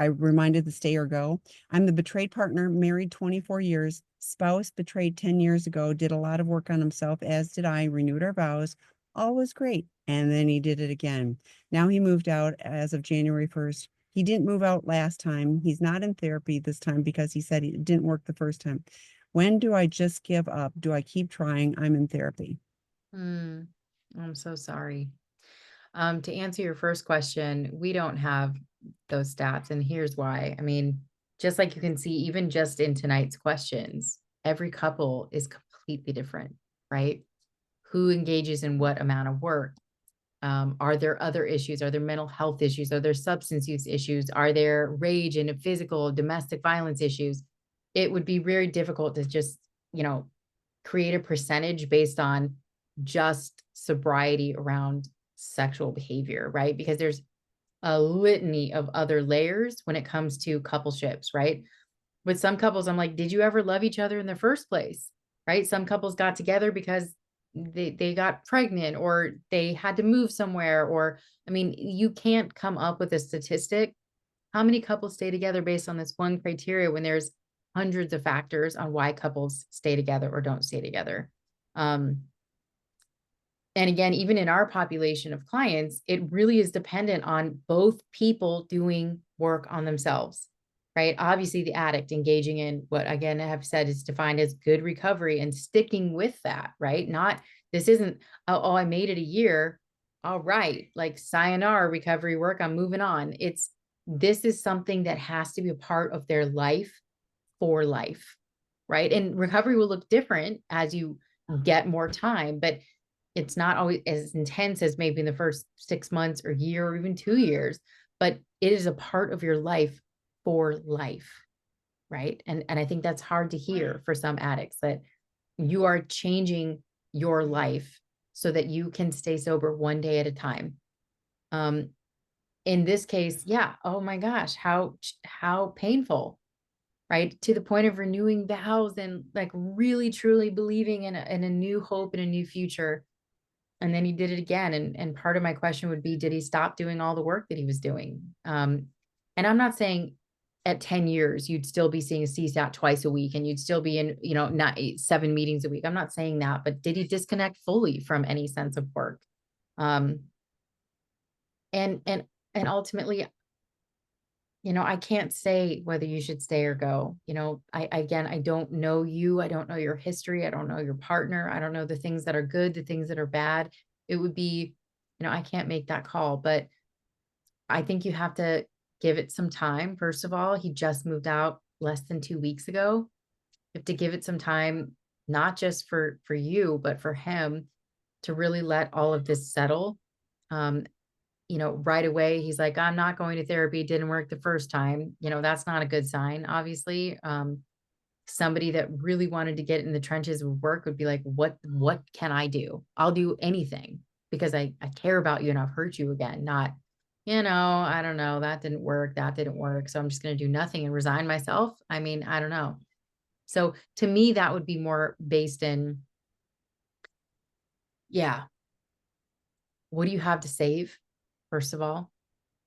reminded the stay or go. I'm the betrayed partner, married 24 years, spouse betrayed 10 years ago, did a lot of work on himself, as did I, renewed our vows. All was great. And then he did it again. Now he moved out as of January 1st. He didn't move out last time. He's not in therapy this time because he said it didn't work the first time. When do I just give up? Do I keep trying? I'm in therapy. Mm, I'm so sorry. To answer your first question, we don't have those stats, and here's why. I mean, just like you can see, even just in tonight's questions, every couple is completely different, right? Who engages in what amount of work? Are there other issues? Are there mental health issues? Are there substance use issues? Are there rage and physical domestic violence issues? It would be very difficult to just, create a percentage based on just sobriety around sexual behavior, right? Because there's a litany of other layers when it comes to coupleships, right? With some couples, I'm like, did you ever love each other in the first place? Right? Some couples got together because they got pregnant or they had to move somewhere. Or, I mean, you can't come up with a statistic. How many couples stay together based on this one criteria when there's hundreds of factors on why couples stay together or don't stay together? Um, and again, even in our population of clients, it really is dependent on both people doing work on themselves, right? Obviously, the addict engaging in what, again, I have said is defined as good recovery and sticking with that, right? Not, this isn't, oh, I made it a year. All right, like sayonara recovery work, I'm moving on. This is something that has to be a part of their life for life, right? And recovery will look different as you get more time, but it's not always as intense as maybe in the first 6 months or year or even 2 years, but it is a part of your life for life, right? And I think that's hard to hear for some addicts, that you are changing your life so that you can stay sober one day at a time. Um, in this case, yeah, oh my gosh, how painful, right? To the point of renewing vows and like really truly believing in a new hope and a new future. And then he did it again. And part of my question would be, did he stop doing all the work that he was doing? And I'm not saying at 10 years, you'd still be seeing a CSAT twice a week and you'd still be in, not 7 meetings a week. I'm not saying that, but did he disconnect fully from any sense of work? Um, and, and, and ultimately, I can't say whether you should stay or go. I don't know you. I don't know your history. I don't know your partner. I don't know the things that are good, the things that are bad. It would be, I can't make that call, but I think you have to give it some time. First of all, he just moved out less than 2 weeks ago. You have to give it some time, not just for you, but for him to really let all of this settle. Um, right away, he's like, I'm not going to therapy. It didn't work the first time. That's not a good sign, obviously. Somebody that really wanted to get in the trenches of work would be like, what can I do? I'll do anything because I care about you and I've hurt you again. Not, I don't know, that didn't work. That didn't work. So I'm just going to do nothing and resign myself. I mean, I don't know. So to me, that would be more based in, yeah, what do you have to save, first of all?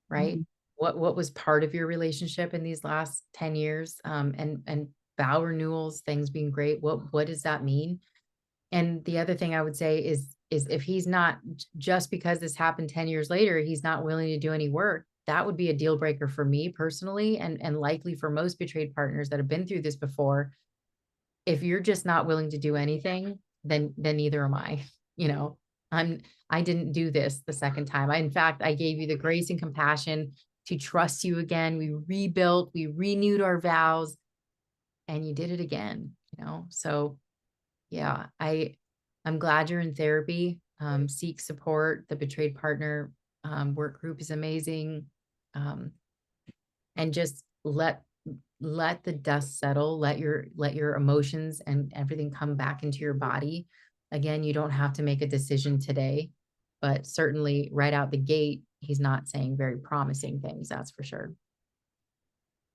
Right? Mhm. what was part of your relationship in these last 10 years? And vow renewals, things being great. What does that mean? And the other thing I would say is if he's not, just because this happened 10 years later, he's not willing to do any work, that would be a deal breaker for me personally, and likely for most betrayed partners that have been through this before. If you're just not willing to do anything, then neither am I. You know, I didn't do this the second time. In fact, I gave you the grace and compassion to trust you again. We rebuilt, we renewed our vows, and you did it again, you know? So yeah, I'm glad you're in therapy. Seek support. The betrayed partner work group is amazing. Um, and just let the dust settle, let your emotions and everything come back into your body. Again, you don't have to make a decision today, but certainly right out the gate, he's not saying very promising things, that's for sure.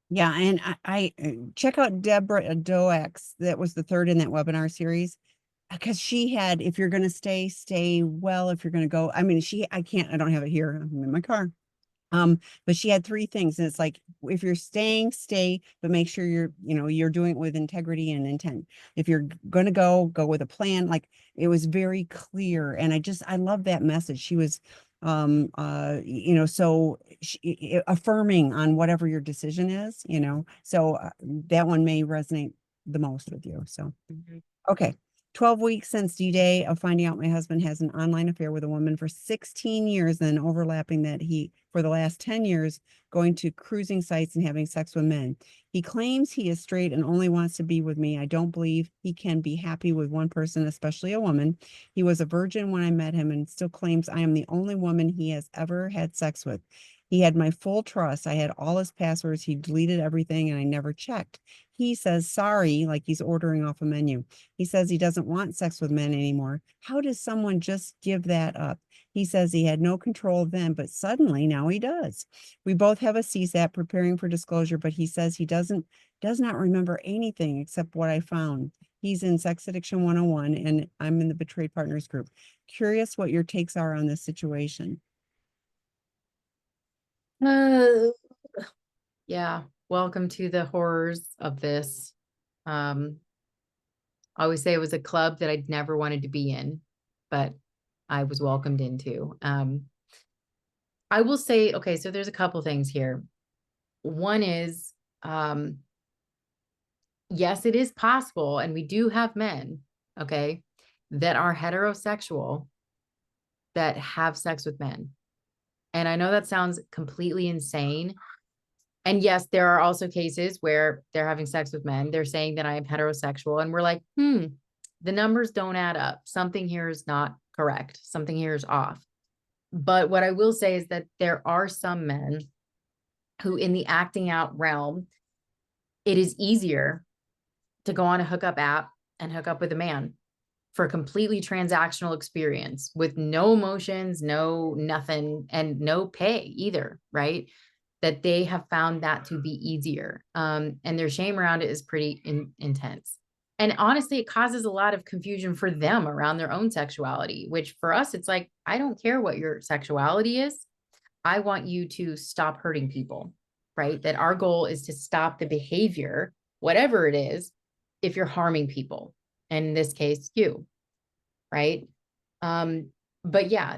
Yeah, and check out Deborah Doax. That was the third in that webinar series. Because she had, if you're going to stay well. If you're going to go, I mean, I don't have it here. I'm in my car. But she had three things, and it's like, if you're staying, stay, but make sure you're doing it with integrity and intent. If you're gonna go with a plan. Like, it was very clear, and I love that message. She was so affirming on whatever your decision is, so that one may resonate the most with you. So okay. 12 weeks since D-Day of finding out my husband has an online affair with a woman for 16 years, then overlapping that he, for the last 10 years, going to cruising sites and having sex with men. He claims he is straight and only wants to be with me. I don't believe he can be happy with one person, especially a woman. He was a virgin when I met him and still claims I am the only woman he has ever had sex with. He had my full trust. I had all his passwords. He deleted everything and I never checked. He says sorry, like he's ordering off a menu. He says he doesn't want sex with men anymore. How does someone just give that up? He says he had no control then, but suddenly now he does. We both have a CSAT preparing for disclosure, but he says he does not remember anything except what I found. He's in Sex Addiction 101 and I'm in the Betrayed Partners group. Curious what your takes are on this situation. Yeah, welcome to the horrors of this. I always say it was a club that I'd never wanted to be in, but I was welcomed into. I will say, okay, so there's a couple things here. One is, yes, it is possible, and we do have men, okay, that are heterosexual that have sex with men. And I know that sounds completely insane. And yes, there are also cases where they're having sex with men. They're saying that I am heterosexual, and we're like, the numbers don't add up. Something here is not correct. Something here is off. But what I will say is that there are some men who, in the acting out realm, it is easier to go on a hookup app and hook up with a man for a completely transactional experience with no emotions, no nothing, and no pay either, right? That they have found that to be easier. And their shame around it is pretty intense. And honestly, it causes a lot of confusion for them around their own sexuality, which for us, it's like, I don't care what your sexuality is. I want you to stop hurting people, right? That our goal is to stop the behavior, whatever it is, if you're harming people. And in this case, you, right? But yeah,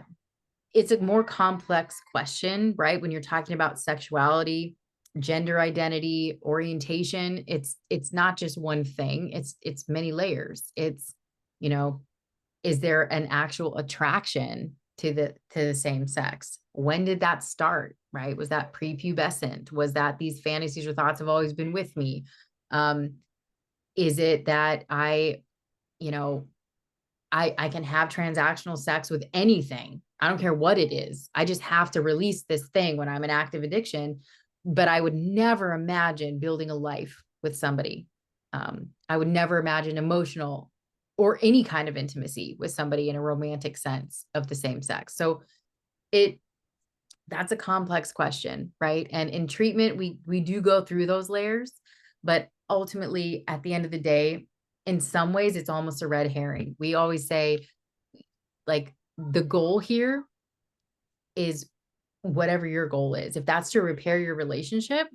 it's a more complex question, right? When you're talking about sexuality, gender identity, orientation, it's not just one thing. It's many layers. It's, you know, is there an actual attraction to the same sex? When did that start? Right? Was that prepubescent? Was that these fantasies or thoughts have always been with me? Is it that you know, I can have transactional sex with anything. I don't care what it is. I just have to release this thing when I'm in active addiction. But I would never imagine building a life with somebody. I would never imagine emotional or any kind of intimacy with somebody in a romantic sense of the same sex. So that's a complex question, right? And in treatment, we do go through those layers, but ultimately at the end of the day, in some ways, it's almost a red herring. We always say, like, the goal here is whatever your goal is. If that's to repair your relationship,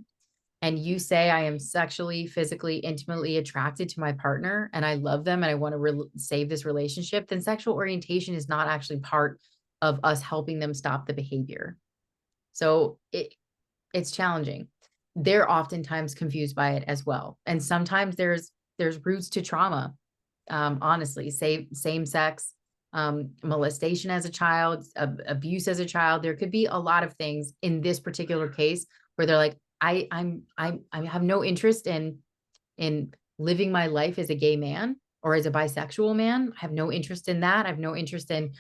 and you say, I am sexually, physically, intimately attracted to my partner and I love them and I want to save this relationship, then sexual orientation is not actually part of us helping them stop the behavior. So it's challenging. They're oftentimes confused by it as well. And sometimes there's roots to trauma. Honestly, same sex, molestation as a child, abuse as a child. There could be a lot of things in this particular case where they're like, I have no interest in living my life as a gay man or as a bisexual man. I have no interest in that. I have no interest in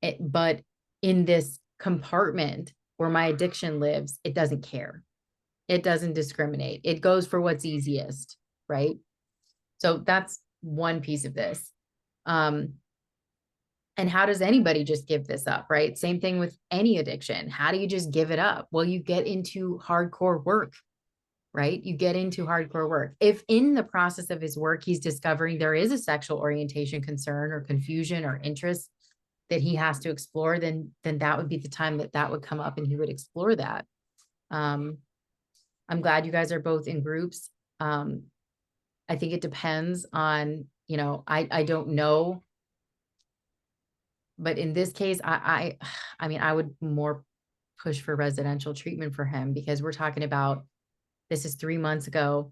it, but in this compartment where my addiction lives, it doesn't care. It doesn't discriminate. It goes for what's easiest, right? So that's one piece of this. And how does anybody just give this up, right? Same thing with any addiction. How do you just give it up? Well, you get into hardcore work, right? You get into hardcore work. If in the process of his work, he's discovering there is a sexual orientation concern or confusion or interest that he has to explore, then that would be the time that would come up and he would explore that. I'm glad you guys are both in groups. I think it depends on, I don't know. But in this case, I mean, I would more push for residential treatment for him because we're talking about, this is 3 months ago,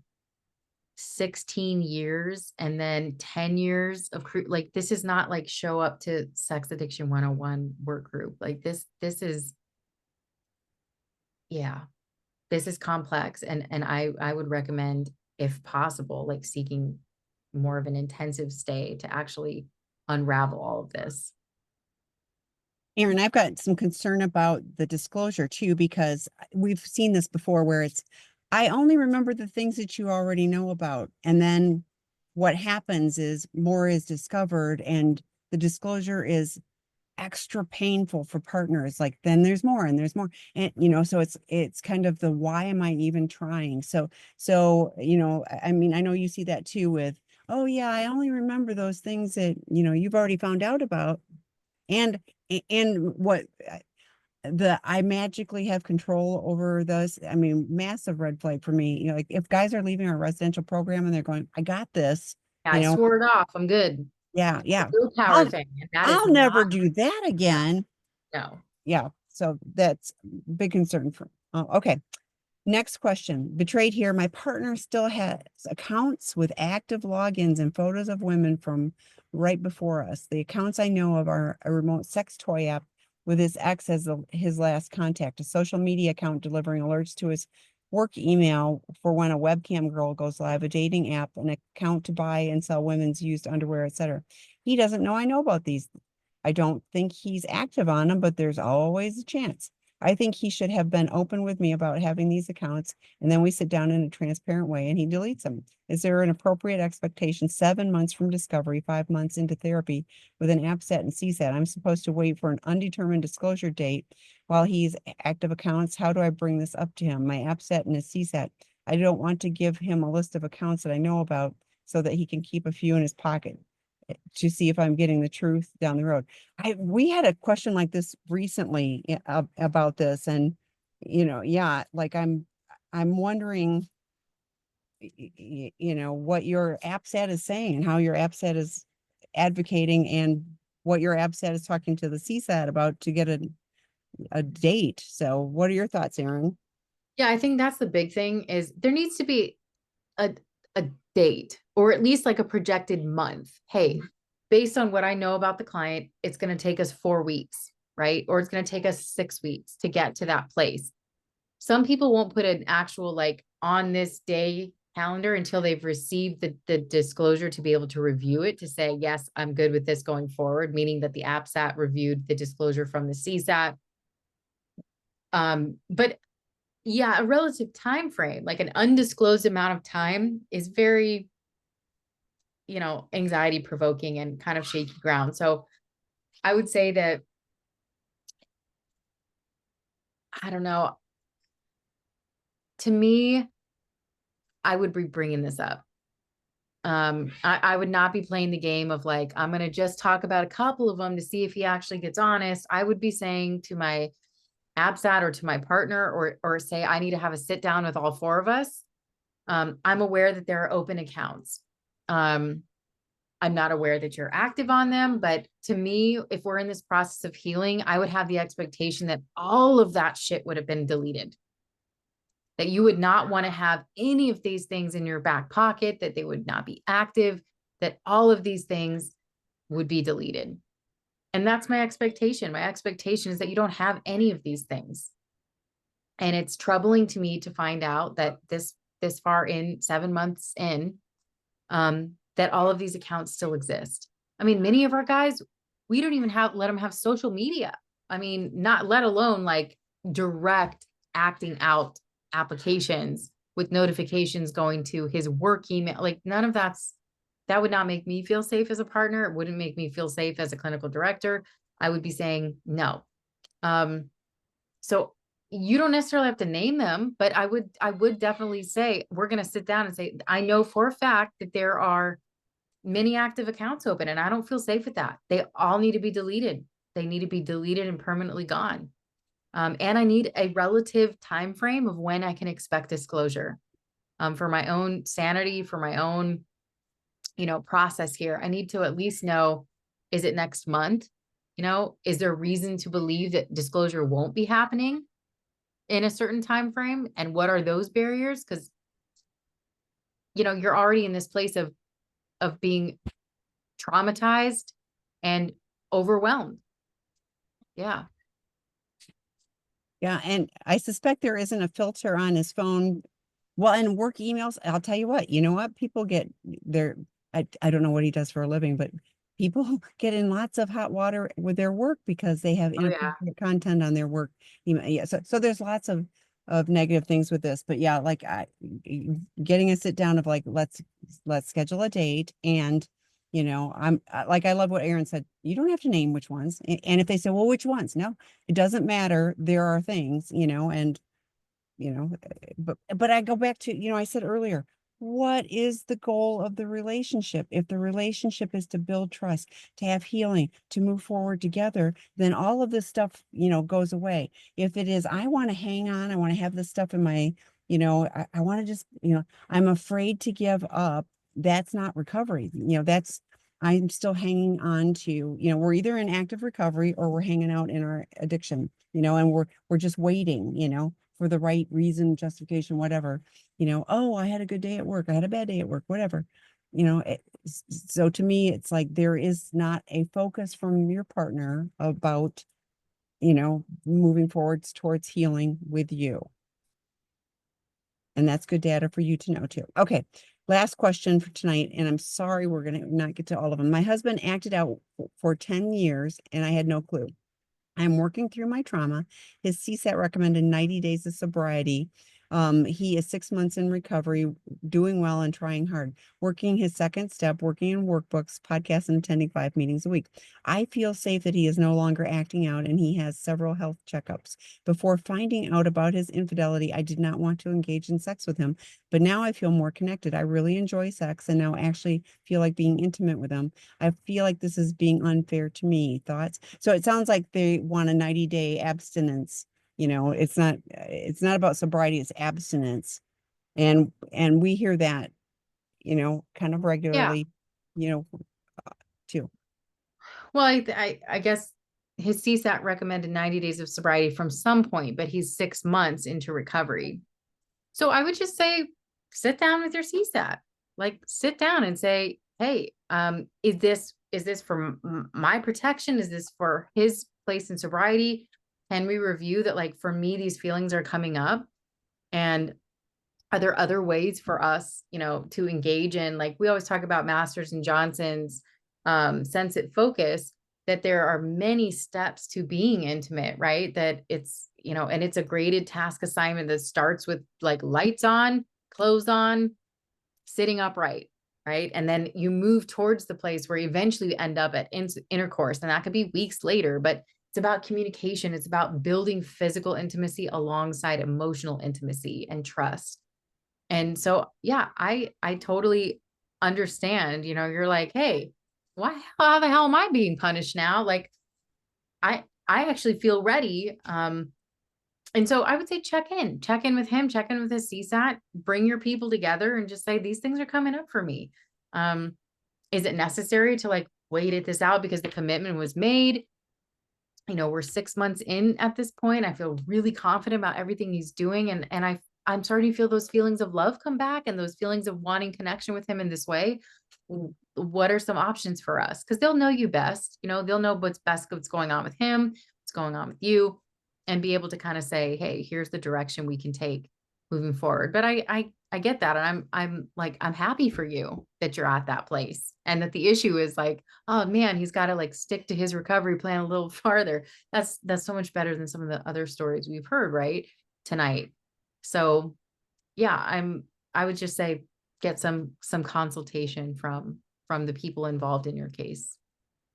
16 years, and then 10 years of like, this is not like show up to sex addiction 101 work group. Like this is, yeah, this is complex. And I would recommend, if possible, like seeking more of an intensive stay to actually unravel all of this. Erin, I've got some concern about the disclosure too, because we've seen this before where it's, I only remember the things that you already know about. And then what happens is more is discovered and the disclosure is extra painful for partners. Like then there's more and there's more. And so it's kind of the why am I even trying? So I mean, I know you see that too with, oh yeah, I only remember those things that you've already found out about. And what I magically have control over this. I mean, massive red flag for me. Like if guys are leaving our residential program and they're going, I got this, Yeah, I swore it off. I'm good. yeah. Willpower thing. And that is I'll never not, do that again. no. Yeah. So that's big concern for, okay. Next question. Betrayed here. My partner still has accounts with active logins and photos of women from right before us. The accounts I know of are a remote sex toy app with his ex as his last contact, a social media account delivering alerts to his work email for when a webcam girl goes live, a dating app, an account to buy and sell women's used underwear, etc. He doesn't know I know about these. I don't think he's active on them, but there's always a chance. I think he should have been open with me about having these accounts, and then we sit down in a transparent way and he deletes them. Is there an appropriate expectation 7 months from discovery, 5 months into therapy with an APSAT and CSAT? I'm supposed to wait for an undetermined disclosure date while he's active accounts. How do I bring this up to him? My APSAT and his CSAT. I don't want to give him a list of accounts that I know about so that he can keep a few in his pocket to see if I'm getting the truth down the road. We had a question like this recently about this, and yeah, like I'm wondering, what your APSAT is saying and how your APSAT is advocating and what your APSAT is talking to the CSAT about to get a date. So what are your thoughts, Erin? Yeah, I think that's the big thing is there needs to be a, a date or at least like a projected month. Hey, based on what I know about the client, it's going to take us 4 weeks, right? Or it's going to take us 6 weeks to get to that place. Some people won't put an actual like on this day calendar until they've received the disclosure to be able to review it to say, yes, I'm good with this going forward, meaning that the APSAT reviewed the disclosure from the CSAT. But yeah, a relative time frame, like an undisclosed amount of time is very, anxiety provoking and kind of shaky ground. So I would say that, I don't know, to me, I would be bringing this up. I would not be playing the game of like, I'm going to just talk about a couple of them to see if he actually gets honest. I would be saying to my ABSAT or to my partner, or say I need to have a sit down with all four of us, I'm aware that there are open accounts. I'm not aware that you're active on them, but to me, if we're in this process of healing, I would have the expectation that all of that shit would have been deleted, that you would not want to have any of these things in your back pocket, that they would not be active, that all of these things would be deleted. And that's my expectation. My expectation is that you don't have any of these things. And it's troubling to me to find out that this far in, 7 months in, that all of these accounts still exist. I mean, many of our guys, we don't even let them have social media. I mean, not let alone like direct acting out applications with notifications going to his work email. Like none of that would not make me feel safe as a partner. It wouldn't make me feel safe as a clinical director. I would be saying no. So you don't necessarily have to name them, but I would definitely say, we're going to sit down and say, I know for a fact that there are many active accounts open and I don't feel safe with that. They all need to be deleted. They need to be deleted and permanently gone. And I need a relative time frame of when I can expect disclosure, for my own sanity, for my own, process here. I need to at least know, is it next month? Is there reason to believe that disclosure won't be happening in a certain time frame? And what are those barriers? Because, you're already in this place of being traumatized and overwhelmed. Yeah. Yeah. And I suspect there isn't a filter on his phone. Well, and work emails, I'll tell you what, people get their, I don't know what he does for a living, but people get in lots of hot water with their work because they have Oh, yeah. inappropriate content on their work email. Yeah. So there's lots of negative things with this, but yeah, like getting a sit down of like, let's schedule a date. And, I love what Erin said. You don't have to name which ones. And if they say, well, which ones? No, it doesn't matter. There are things, and but I go back to, I said earlier, what is the goal of the relationship? If the relationship is to build trust, to have healing, to move forward together, then all of this stuff, goes away. If it is, I want to hang on, I want to have this stuff in my, I want to just, I'm afraid to give up. That's not recovery. I'm still hanging on to, we're either in active recovery or we're hanging out in our addiction, and we're just waiting, for the right reason, justification, whatever, oh, I had a good day at work. I had a bad day at work, whatever, so to me, it's like, there is not a focus from your partner about, moving forwards towards healing with you. And that's good data for you to know too. Okay. Last question for tonight. And I'm sorry, we're going to not get to all of them. My husband acted out for 10 years and I had no clue. I'm working through my trauma. His CSAT recommended 90 days of sobriety. He is 6 months in recovery, doing well and trying hard, working his second step, working in workbooks, podcasts, and attending 5 meetings a week. I feel safe that he is no longer acting out and he has several health checkups. Before finding out about his infidelity, I did not want to engage in sex with him, but now I feel more connected. I really enjoy sex and now actually feel like being intimate with him. I feel like this is being unfair to me. Thoughts? So it sounds like they want a 90-day abstinence. It's not about sobriety, it's abstinence. And we hear that, kind of Yeah. regularly, you know, too. Well, I guess his CSAT recommended 90 days of sobriety from some point, but he's 6 months into recovery. So I would just say, sit down with your CSAT, like sit down and say, hey, is this for my protection? Is this for his place in sobriety? Can we review that? Like for me, these feelings are coming up, and are there other ways for us, to engage in, like we always talk about Masters and Johnson's sense it focus, that there are many steps to being intimate, right? That it's, and it's a graded task assignment that starts with like lights on, clothes on, sitting upright, right? And then you move towards the place where you eventually end up at intercourse. And that could be weeks later, but it's about communication. It's about building physical intimacy alongside emotional intimacy and trust. And so, yeah, I totally understand, you're like, hey, how the hell am I being punished now? Like, I actually feel ready, And so I would say check in with him, check in with his CSAT, bring your people together and just say, these things are coming up for me. Um, is it necessary to like wait it this out because the commitment was made? You know, we're 6 months in at this point. I feel really confident about everything he's doing. And I'm starting to feel those feelings of love come back and those feelings of wanting connection with him in this way. What are some options for us? Because they'll know you best. You know, they'll know what's best, what's going on with him, what's going on with you, and be able to kind of say, hey, here's the direction we can take moving forward. But I get that. And I'm like, I'm happy for you that you're at that place. And that the issue is like, oh man, he's got to like stick to his recovery plan a little farther. That's so much better than some of the other stories we've heard, right? Tonight. So yeah, I would just say get some consultation from the people involved in your case.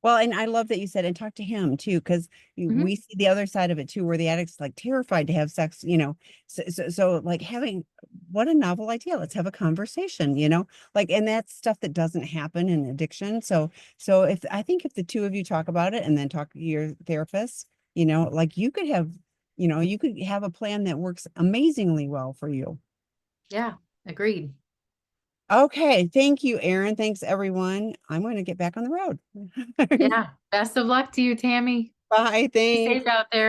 Well, and I love that you said, and talk to him too, because Mhm. we see the other side of it too, where the addict's like terrified to have sex, you know. So like having, what a novel idea. Let's have a conversation, you know, like, and that's stuff that doesn't happen in addiction. So if I think if the two of you talk about it and then talk to your therapist, you know, like you could have, you know, you could have a plan that works amazingly well for you. Yeah, agreed. Okay, thank you, Erin. Thanks, everyone. I'm going to get back on the road. Yeah. Best of luck to you, Tammy. Bye, Be safe thanks. out there.